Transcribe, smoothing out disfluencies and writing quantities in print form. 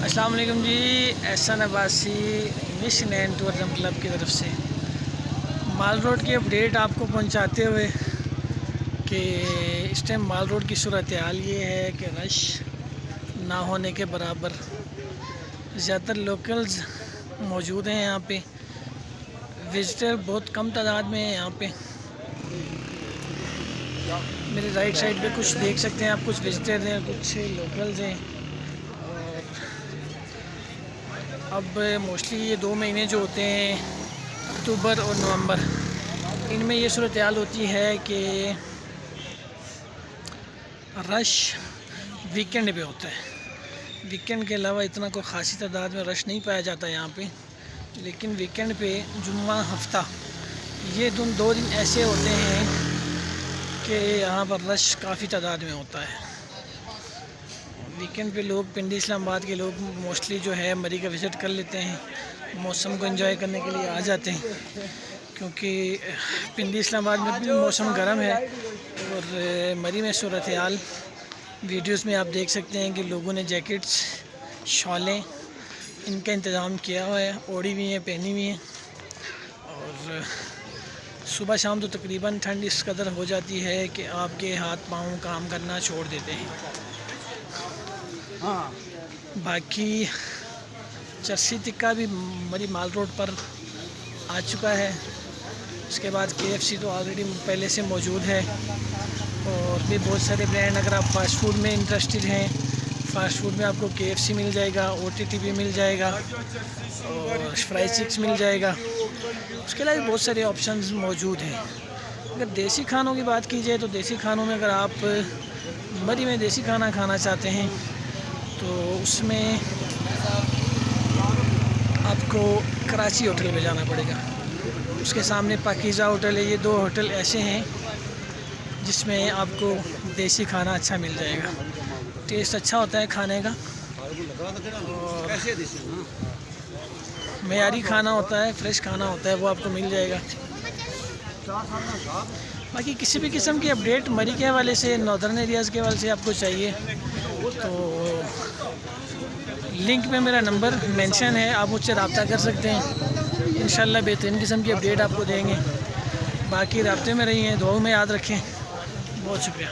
अस्सलाम वालेकुम जी। एहसान Abbasi mission and tourism club की तरफ से माल रोड की अपडेट आपको पहुंचाते हुए कि इस टाइम माल रोड की सूरत हाल ये है कि रश ना होने के बराबर। ज़्यादातर लोकल्स मौजूद हैं यहाँ पे, विज़िटर बहुत कम तादाद में है यहाँ पे। मेरे राइट साइड पे कुछ देख सकते हैं आप, कुछ विज़िटर हैं, कुछ लोकल्स हैं। अब मोस्टली ये 2 महीने जो होते हैं अक्टूबर और नवंबर, इनमें ये सूरत हाल होती है कि रश वीकेंड पे होता है। वीकेंड के अलावा इतना कोई ख़ासी तादाद में रश नहीं पाया जाता यहाँ पे, लेकिन वीकेंड पे जुम्मा हफ्ता ये 2 दिन ऐसे होते हैं कि यहाँ पर रश काफ़ी तादाद में होता है। वीकेंड पे लोग पिंडी इस्लामाबाद के लोग मोस्टली जो है मरी का विज़िट कर लेते हैं, मौसम को एंजॉय करने के लिए आ जाते हैं, क्योंकि पिंडी इस्लामाबाद में भी मौसम गर्म है। और मरी में सूरत हाल वीडियोस में आप देख सकते हैं कि लोगों ने जैकेट्स, शॉलें इनका इंतज़ाम किया हुआ है, ओढ़ी हुई हैं, पहनी हुई हैं। और सुबह शाम तो तकरीबन ठंड इस कदर हो जाती है कि आपके हाथ पाँव काम करना छोड़ देते हैं। बाकी चरसी टिक्का भी मरी माल रोड पर आ चुका है। उसके बाद KFC तो ऑलरेडी पहले से मौजूद है, और भी बहुत सारे ब्रांड। अगर आप फ़ास्ट फूड में इंटरेस्टेड हैं, फ़ास्ट फूड में आपको KFC मिल जाएगा, OTT भी मिल जाएगा, और फ्राई चिक्स मिल जाएगा। उसके अलावा बहुत सारे ऑप्शंस मौजूद हैं। अगर देसी खानों की बात की जाए तो देसी खानों में अगर आप मरी में देसी खाना खाना चाहते हैं तो उसमें आपको कराची होटल में जाना पड़ेगा। उसके सामने पाकीज़ा होटल है। ये 2 होटल ऐसे हैं जिसमें आपको देसी खाना अच्छा मिल जाएगा, टेस्ट अच्छा होता है खाने का, और मेयारी खाना होता है, फ्रेश खाना होता है, वो आपको मिल जाएगा। बाकी किसी भी किस्म की अपडेट मरी के हवाले से, नॉर्दर्न एरियाज़ के हवाले से आपको चाहिए तो लिंक में मेरा नंबर मेंशन है, आप मुझसे रब्ता कर सकते हैं। इंशाल्लाह बेहतरीन किस्म की अपडेट आपको देंगे। बाकी राब्ते में रहिए, दुआओं में याद रखें। बहुत शुक्रिया।